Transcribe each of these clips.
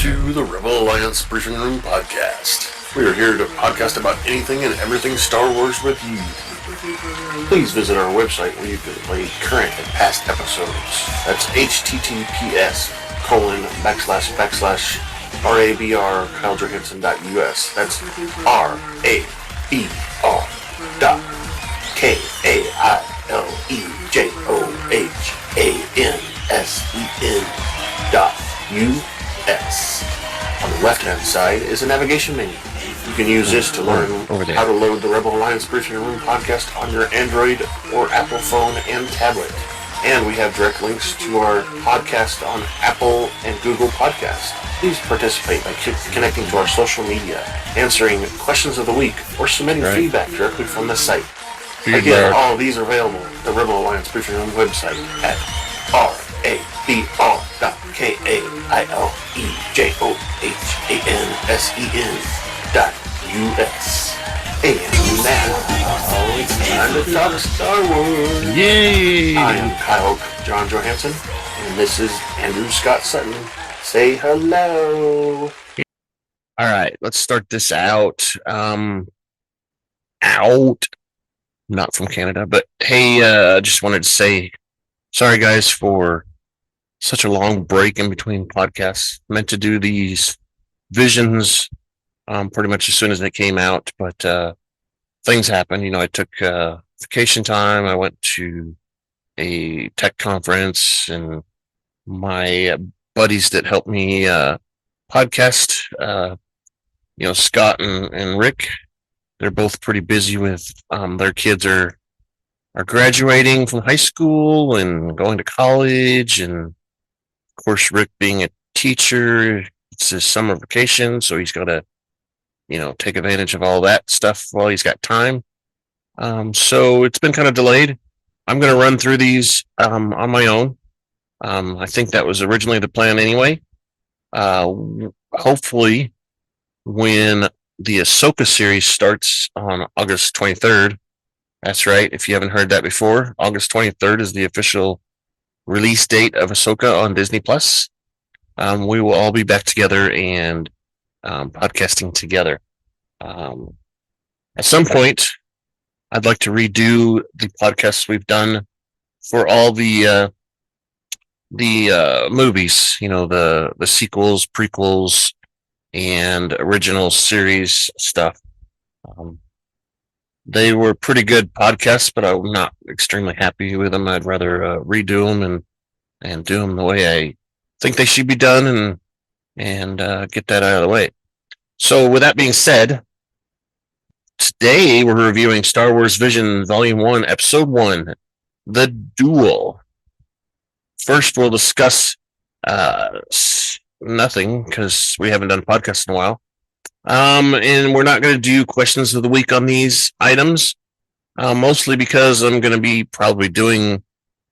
to the Rebel Alliance Briefing Room Podcast. We are here to podcast about anything and everything Star Wars with you. Please visit our website where you can play current and past episodes. That's https://RABR.KaileJohansson.us. That's RABR.KaileJohansson.us. On the left-hand side is a navigation menu. You can use this to learn how to load the Rebel Alliance Briefing Room podcast on your Android or Apple phone and tablet. And we have direct links to our podcast on Apple and Google Podcasts. Please participate by connecting to our social media, answering questions of the week, or submitting feedback directly from the site. Again, all of these are available at the Rebel Alliance Briefing Room website at RABR.KaileJohansson.us. And now, it's time to talk Star Wars. Yay! I am Kyle John Johansson, and this is Andrew Scott Sutton. Say hello. All right, let's start this out. Not from Canada, but hey, just wanted to say sorry, guys, for such a long break in between podcasts. Meant to do these Visions pretty much as soon as they came out, but things happened. You know, I took vacation time. I went to a tech conference, and my buddies that helped me podcast, Scott and Rick, they're both pretty busy with their kids are graduating from high school and going to college, and of course Rick being a teacher, it's his summer vacation, so he's got to take advantage of all that stuff while he's got time. So it's been kind of delayed. I'm going to run through these on my own. I think that was originally the plan anyway. Hopefully when the Ahsoka series starts on August 23rd, that's right, if you haven't heard that before, August 23rd is the official release date of Ahsoka on Disney+. We will all be back together and podcasting together. At some point, I'd like to redo the podcasts we've done for all the movies, the sequels, prequels, and original series stuff. They were pretty good podcasts, but I'm not extremely happy with them. I'd rather redo them and do them the way I think they should be done and get that out of the way. So with that being said, today we're reviewing Star Wars Vision Volume 1, Episode 1, The Duel. First, we'll discuss nothing, because we haven't done a podcast in a while. And we're not going to do questions of the week on these items, mostly because I'm going to be probably doing,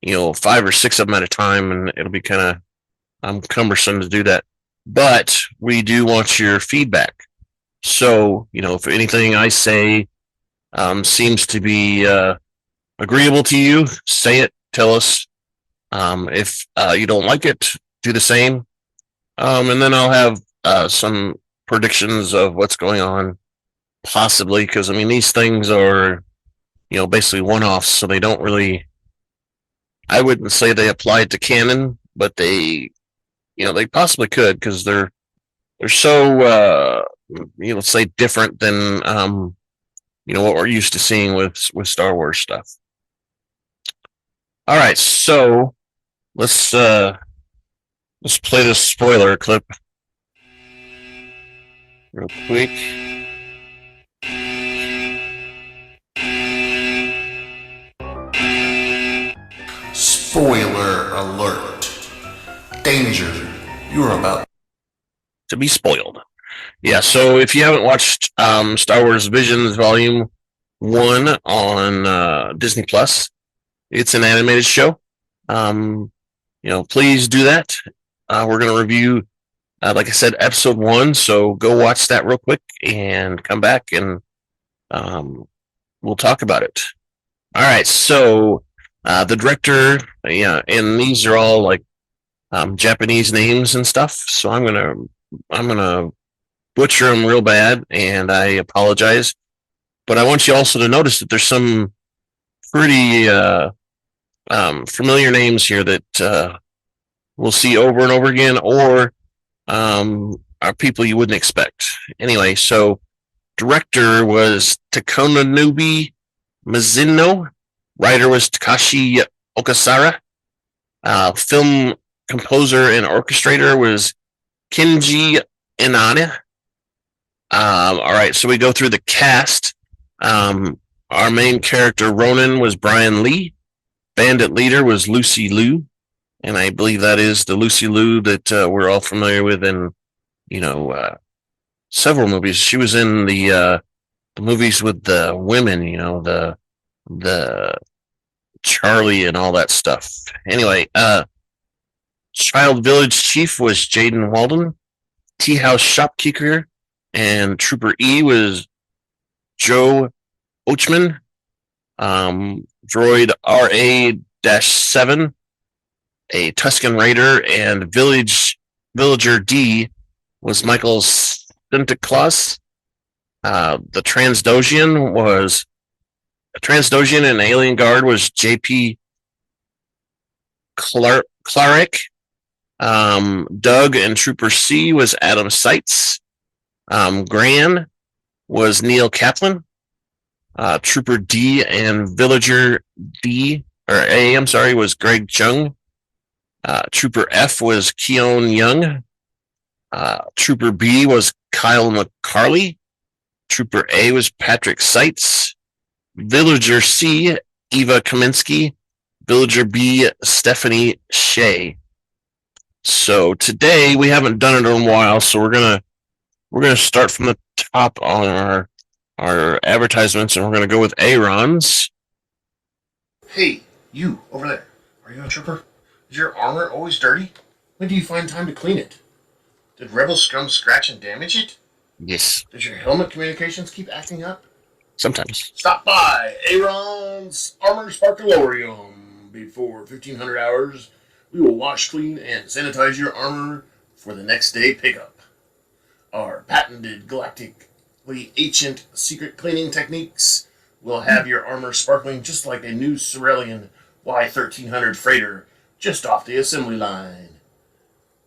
5 or 6 of them at a time, and it'll be kind of cumbersome to do that. But we do want your feedback. So, if anything I say seems to be agreeable to you, say it, tell us. If you don't like it, do the same. And then I'll have some predictions of what's going on, possibly, because, these things are, basically one-offs, so they don't really, I wouldn't say they apply to canon, but they possibly could, because they're so, let's say, different than, what we're used to seeing with Star Wars stuff. All right, so let's play this spoiler clip real quick. Spoiler alert. Danger. You are about to be spoiled. Yeah, so if you haven't watched Star Wars Visions Volume 1 on Disney+, it's an animated show. Please do that. We're going to review, like I said, Episode 1, so go watch that real quick and come back and we'll talk about it. All right, so the director, and these are all like Japanese names and stuff, so I'm going to I'm gonna butcher them real bad, and I apologize. But I want you also to notice that there's some pretty familiar names here that we'll see over and over again, or are people you wouldn't expect. Anyway, so director was Takanobu Mizuno. Writer was Takashi Okazaki. Film composer and orchestrator was Keiji Inai. All right, so we go through the cast. Our main character, Ronin, was Brian Lee. Bandit leader was Lucy Liu. And I believe that is the Lucy Liu that we're all familiar with in, several movies. She was in the movies with the women, the Charlie and all that stuff. Anyway, Child Village Chief was Jaden Waldman. Teahouse Shopkeeper and Trooper E was Joe Ochman. Droid RA-7, a Tusken Raider, and Villager D was Michael Sinterniklaas. The Transdoshan and Alien Guard was JP Karliak. Doug and Trooper C was Adam Seitz. Gran was Neil Kaplan. Trooper D and Villager A was Greg Chung. Trooper F was Keone Young. Trooper B was Kyle McCarley. Trooper A was Patrick Seitz. Villager C, Eva Kaminsky. Villager B, Stephanie Shea. So today we haven't done it in a while, so we're gonna start from the top on our advertisements, and we're gonna go with Aaron's. Hey, you over there. Are you a trooper? Is your armor always dirty? When do you find time to clean it? Did Rebel Scum scratch and damage it? Yes. Does your helmet communications keep acting up? Sometimes. Stop by Aaron's Armor Sparkalorium. Before 1500 hours, we will wash, clean, and sanitize your armor for the next day pickup. Our patented galactically ancient secret cleaning techniques will have your armor sparkling just like a new Cerulean Y1300 freighter just off the assembly line.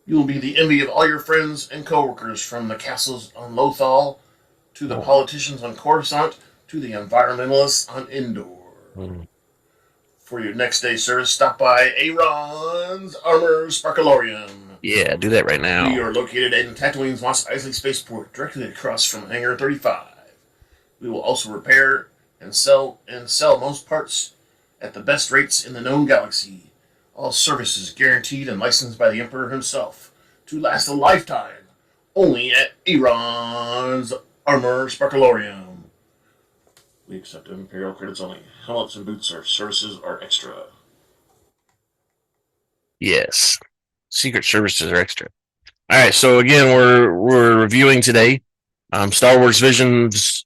You will be the envy of all your friends and coworkers, from the castles on Lothal to the politicians on Coruscant to the environmentalists on Endor. For your next day service, stop by Aaron's Armor Sparkalorium. Yeah, do that right now. We are located in Tatooine's Mos Eisley Spaceport, directly across from Hangar 35. We will also repair and sell most parts at the best rates in the known galaxy. All services guaranteed and licensed by the Emperor himself to last a lifetime. Only at Aaron's Armor Sparkalorium. We accept Imperial credits only. Helmets and boots services are extra. Yes. Secret services are extra. All right, so again, we're reviewing today Star Wars Visions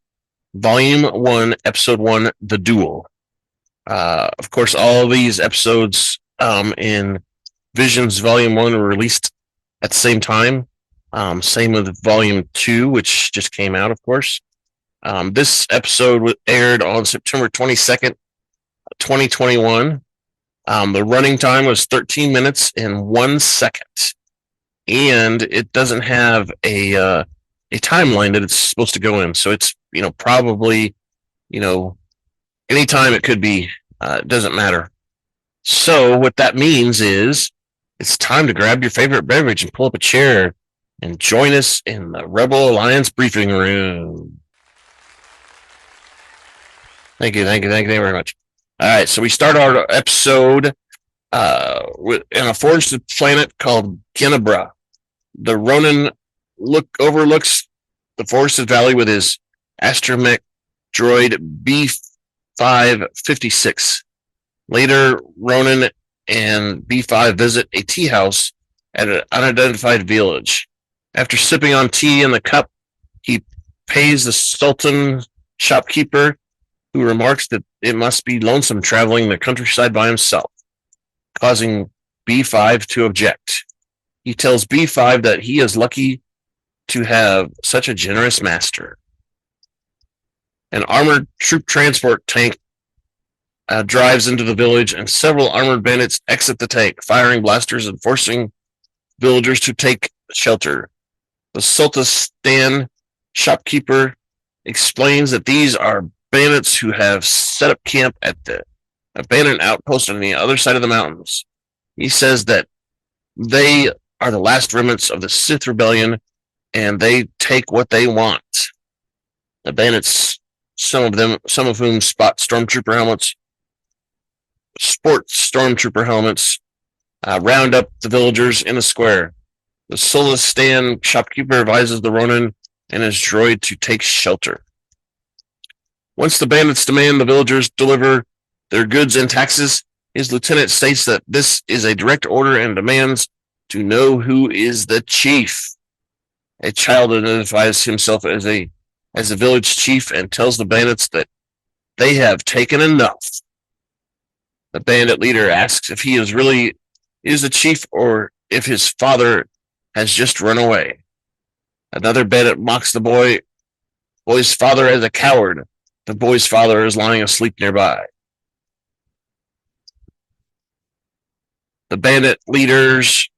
Volume 1, Episode 1, The Duel. Of course, all of these episodes in Visions Volume 1 were released at the same time. Same with Volume 2, which just came out, of course. This episode aired on September 22nd, 2021. The running time was 13 minutes and 1 second. And it doesn't have a timeline that it's supposed to go in. So it's, probably, anytime it could be. It doesn't matter. So what that means is it's time to grab your favorite beverage and pull up a chair and join us in the Rebel Alliance briefing room. Thank you very much. All right, so we start our episode in a forested planet called Genebra. The Ronin overlooks the forested valley with his astromech droid B556. Later, Ronin and B5 visit a tea house at an unidentified village. After sipping on tea in the cup, he pays the Sultan shopkeeper, who remarks that it must be lonesome traveling the countryside by himself, causing B5 to object. He tells B5 that he is lucky to have such a generous master. An armored troop transport tank drives into the village, and several armored bandits exit the tank, firing blasters and forcing villagers to take shelter. The Sultan shopkeeper explains that these are bandits who have set up camp at the abandoned outpost on the other side of the mountains. He says that they are the last remnants of the Sith rebellion, and they take what they want. The bandits, some of whom sport stormtrooper helmets, round up the villagers in the square. The Sultan shopkeeper advises the Ronin and his droid to take shelter. Once the bandits demand the villagers deliver their goods and taxes, his lieutenant states that this is a direct order and demands to know who is the chief. A child identifies himself as a village chief and tells the bandits that they have taken enough. The bandit leader asks if he is the chief or if his father has just run away. Another bandit mocks the boy's father as a coward. The boy's father is lying asleep nearby. The bandit leaders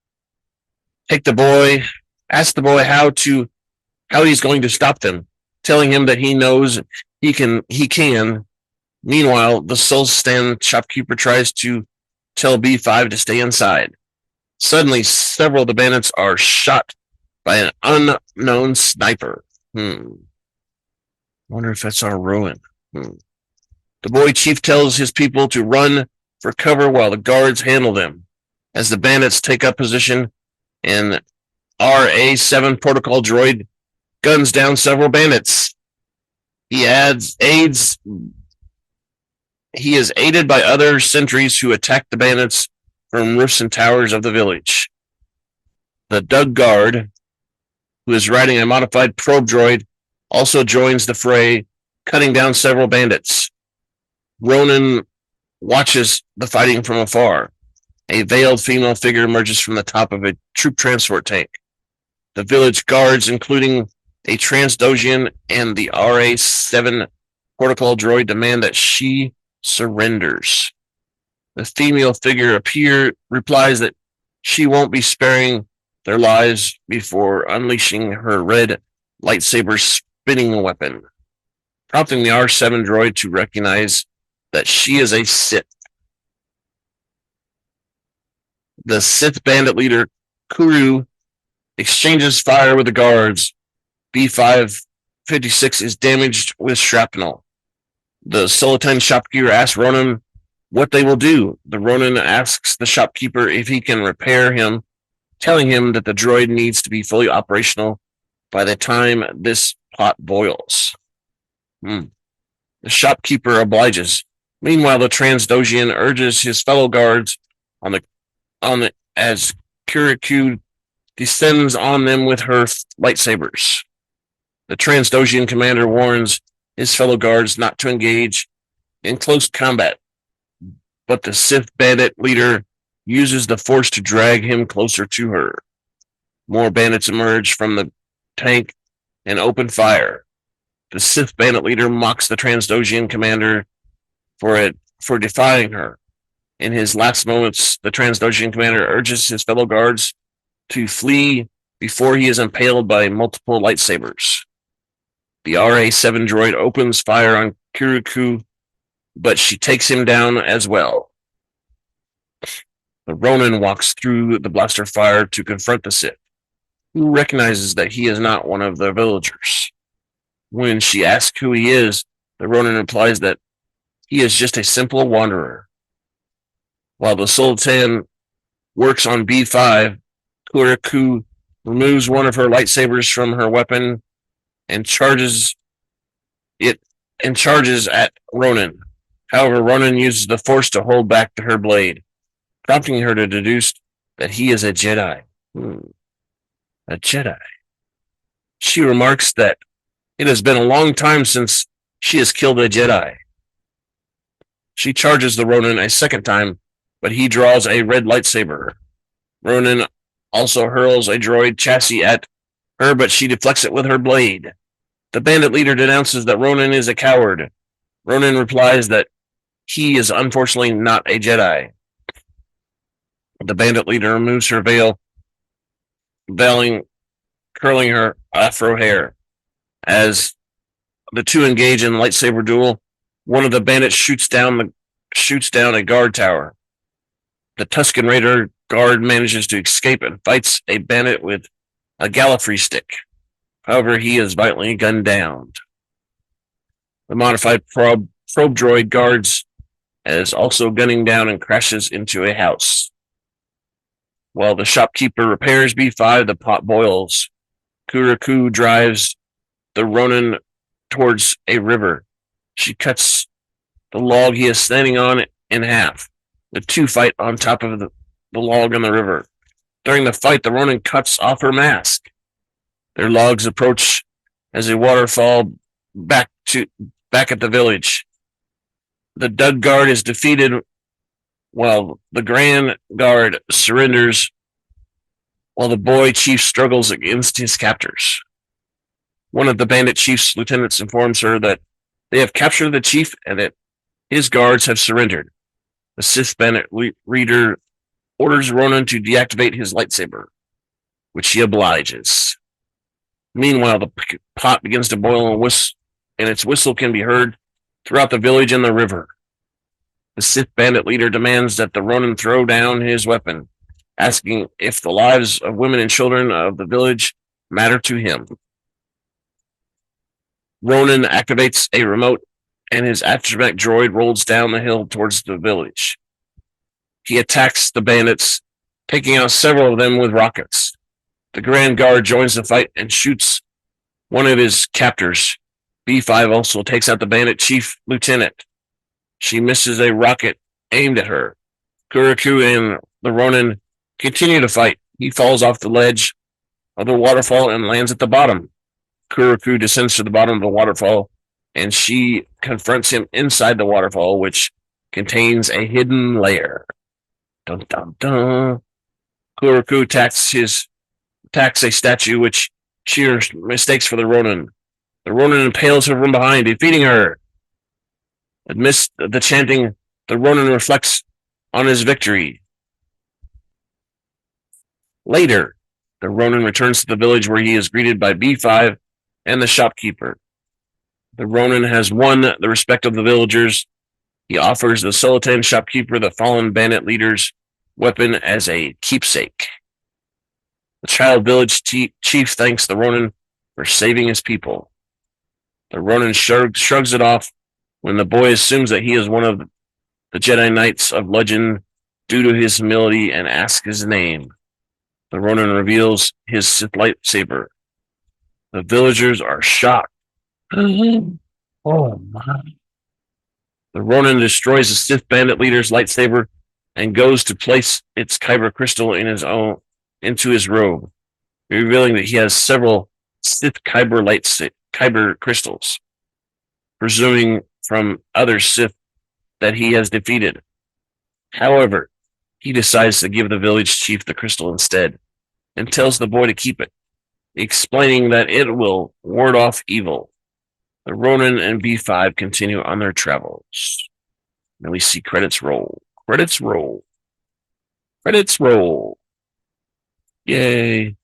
ask the boy how he's going to stop them, telling him that he knows he can. Meanwhile, the Sultan shopkeeper tries to tell B5 to stay inside. Suddenly, several of the bandits are shot by an unknown sniper. Wonder if that's our ruin. The boy chief tells his people to run for cover while the guards handle them. As the bandits take up position, an RA7 protocol droid guns down several bandits. He is aided by other sentries who attack the bandits from roofs and towers of the village. The Gaurd, who is riding a modified probe droid, also joins the fray, cutting down several bandits. Ronin watches the fighting from afar. A veiled female figure emerges from the top of a troop transport tank. The village guards, including a Transdoshan and the RA7 protocol droid, demand that she surrenders. The female figure replies that she won't be sparing their lives before unleashing her red lightsaber spinning weapon, prompting the R7 droid to recognize that she is a Sith. The Sith bandit leader, Kuru, exchanges fire with the guards. B556 is damaged with shrapnel. The Sultan shopkeeper asks Ronin what they will do. The Ronin asks the shopkeeper if he can repair him, telling him that the droid needs to be fully operational by the time this pot boils. The shopkeeper obliges. Meanwhile, the Transdoshan urges his fellow guards as Kuriku descends on them with her lightsabers. The Transdoshan commander warns his fellow guards not to engage in close combat, but the Sith bandit leader uses the Force to drag him closer to her. More bandits emerge from the tank and open fire. The Sith bandit leader mocks the Transdoshan commander for defying her. In his last moments, the Transdoshan commander urges his fellow guards to flee before he is impaled by multiple lightsabers. The RA7 droid opens fire on Kuriku, but she takes him down as well. The Ronin walks through the blaster fire to confront the Sith, who recognizes that he is not one of the villagers. When she asks who he is, the Ronin replies that he is just a simple wanderer. While the Sultan works on B5, Kuriku removes one of her lightsabers from her weapon and charges at Ronin. However, Ronin uses the Force to hold back her blade, prompting her to deduce that he is a Jedi. A Jedi. She remarks that it has been a long time since she has killed a Jedi. She charges the Ronin a second time, but he draws a red lightsaber. Ronin also hurls a droid chassis at her, but she deflects it with her blade. The bandit leader denounces that Ronin is a coward. Ronin replies that he is unfortunately not a Jedi. The bandit leader removes her veil, curling her afro hair. As the two engage in lightsaber duel, one of the bandits shoots down a guard tower. The Tusken Raider guard manages to escape and fights a bandit with a Gallifrey stick. However, he is violently gunned down. The modified probe droid guards is also gunning down and crashes into a house. While the shopkeeper repairs B5, the pot boils. Kuriku drives the Ronin towards a river. She cuts the log he is standing on in half. The two fight on top of the log in the river. During the fight, the Ronin cuts off her mask. Their logs approach as a waterfall back at the village. The Dug Guard is defeated while the Gran Guard surrenders while the boy chief struggles against his captors. One of the bandit chief's lieutenants informs her that they have captured the chief and that his guards have surrendered. The Sith bandit leader orders Ronin to deactivate his lightsaber, which he obliges. Meanwhile, the pot begins to boil and its whistle can be heard throughout the village and the river. The Sith bandit leader demands that the Ronin throw down his weapon, asking if the lives of women and children of the village matter to him. Ronin activates a remote and his astromech droid rolls down the hill towards the village. He attacks the bandits, taking out several of them with rockets. The Grand Guard joins the fight and shoots one of his captors. B5 also takes out the bandit chief lieutenant. She misses a rocket aimed at her. Kuriku and the Ronin continue to fight. He falls off the ledge of the waterfall and lands at the bottom. Kuriku descends to the bottom of the waterfall, and she confronts him inside the waterfall, which contains a hidden lair. Dun dun dun. Kuriku attacks a statue, which she mistakes for the Ronin. The Ronin impales her from behind, defeating her. Amidst the chanting, the Ronin reflects on his victory. Later, the Ronin returns to the village where he is greeted by B5 and the shopkeeper. The Ronin has won the respect of the villagers. He offers the Sultan shopkeeper the fallen bandit leader's weapon as a keepsake. The child village chief thanks the Ronin for saving his people. The Ronin shrugs it off when the boy assumes that he is one of the Jedi Knights of legend due to his humility and asks his name. The Ronin reveals his Sith lightsaber. The villagers are shocked. Oh my. The Ronin destroys the Sith bandit leader's lightsaber and goes to place its kyber crystal into his robe, revealing that he has several Sith kyber crystals, presuming from other Sith that he has defeated. However, he decides to give the village chief the crystal instead, and tells the boy to keep it, explaining that it will ward off evil. The Ronin and B5 continue on their travels. Then we see credits roll. Credits roll. Credits roll. Yay.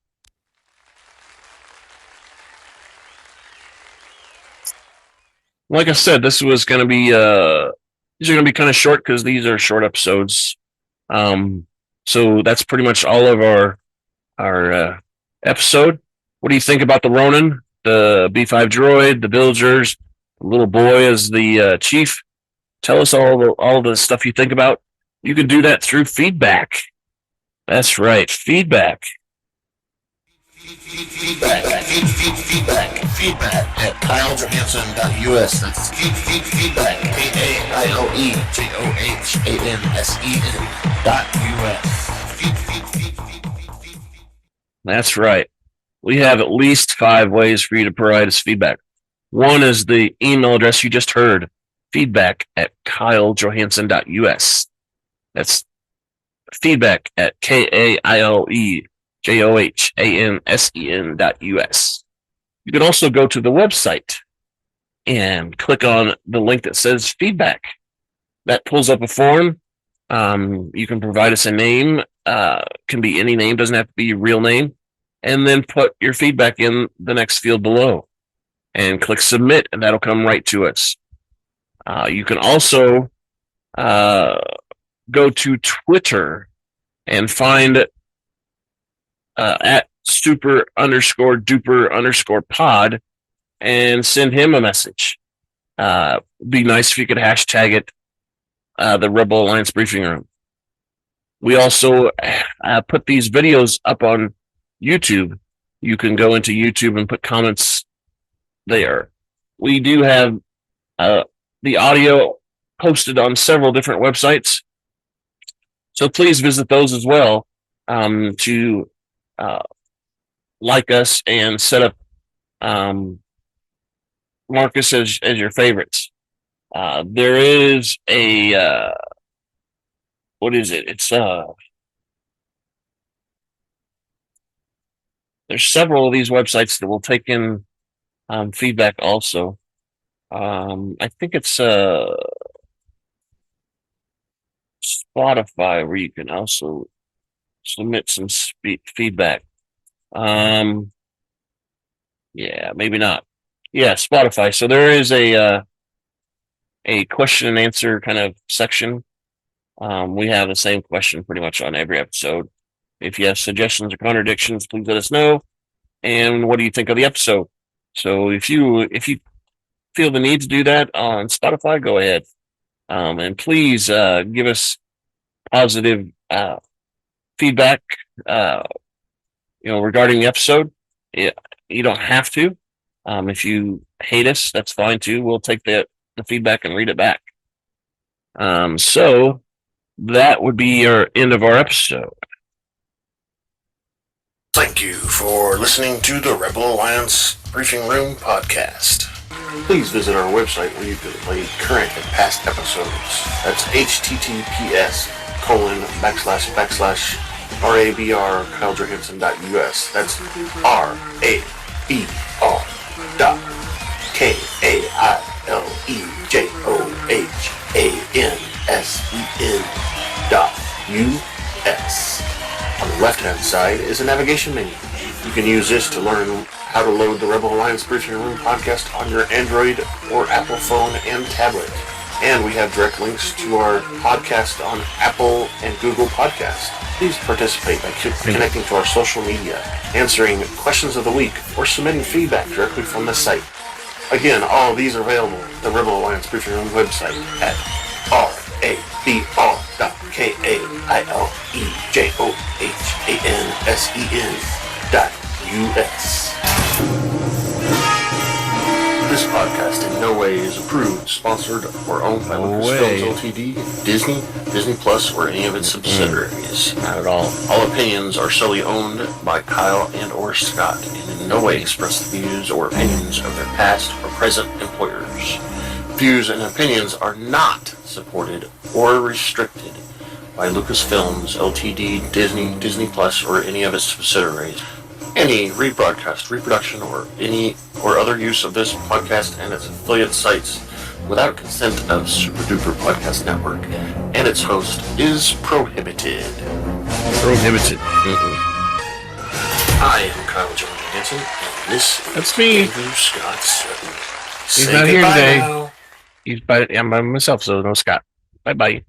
Like I said, this was going to be these are going to be kind of short because these are short episodes. So that's pretty much all of our episode. What do you think about the Ronin, the B5 droid, the villagers, the little boy as the chief? Tell us all the stuff you think about. You can do that through feedback. That's right, feedback. Feedback at KyleJohansson.us. That's feedback, KyleJohansson.us. That's right. We have at least 5 ways for you to provide us feedback. One is the email address you just heard, feedback at KyleJohansson.us. That's feedback at KAILE JOHANSEN.US. You can also go to the website and click on the link that says feedback. That pulls up a form. You can provide us a name. Can be any name, doesn't have to be your real name. And then put your feedback in the next field below. And click submit, and that'll come right to us. You can also go to Twitter and find at super_duper_pod and send him a message. Be nice if you could hashtag it the Rebel Alliance Briefing Room. We also put these videos up on YouTube. You can go into YouTube and put comments there. We do have the audio posted on several different websites, so please visit those as well to like us and set up Marcus as your favorites. There is a what is it? It's there's several of these websites that will take in feedback also. I think it's Spotify where you can also submit some feedback. Yeah, maybe not. Yeah, Spotify. So there is a question and answer kind of section. We have the same question pretty much on every episode. If you have suggestions or contradictions, please let us know. And what do you think of the episode? So if you feel the need to do that on Spotify, go ahead. And please give us positive feedback regarding the episode. You don't have to. If you hate us, that's fine too. We'll take the feedback and read it back. So that would be our end of our episode. Thank you for listening to the Rebel Alliance Briefing Room podcast. Please visit our website where you can play current and past episodes. That's https://RABR.KaileJohansson.us. That's RABR.KaileJohansson.us. On the left-hand side is a navigation menu. You can use this to learn how to load the Rebel Alliance Briefing Room podcast on your Android or Apple phone and tablet. And we have direct links to our podcast on Apple and Google Podcasts. Please participate by connecting to our social media, answering questions of the week, or submitting feedback directly from the site. Again, all of these are available at the Rebel Alliance Briefing Room website at RABR.KaileJohansson.us. This podcast in no way is approved, sponsored, or owned by Lucasfilms Ltd., Disney, Disney Plus, or any of its subsidiaries. Not at all. All opinions are solely owned by Kyle and or Scott, and in no way express the views or opinions of their past or present employers. Views and opinions are not supported or restricted by Lucasfilms Ltd., Disney, Disney Plus, or any of its subsidiaries. Any rebroadcast, reproduction, or any or other use of this podcast and its affiliate sites without consent of Super Duper Podcast Network and its host is prohibited. Prohibited. I am Kyle Johansson, and this That's is me. Andrew Scott Sutton. He's Say not here goodbye today. now. I'm by myself, so no Scott. Bye-bye.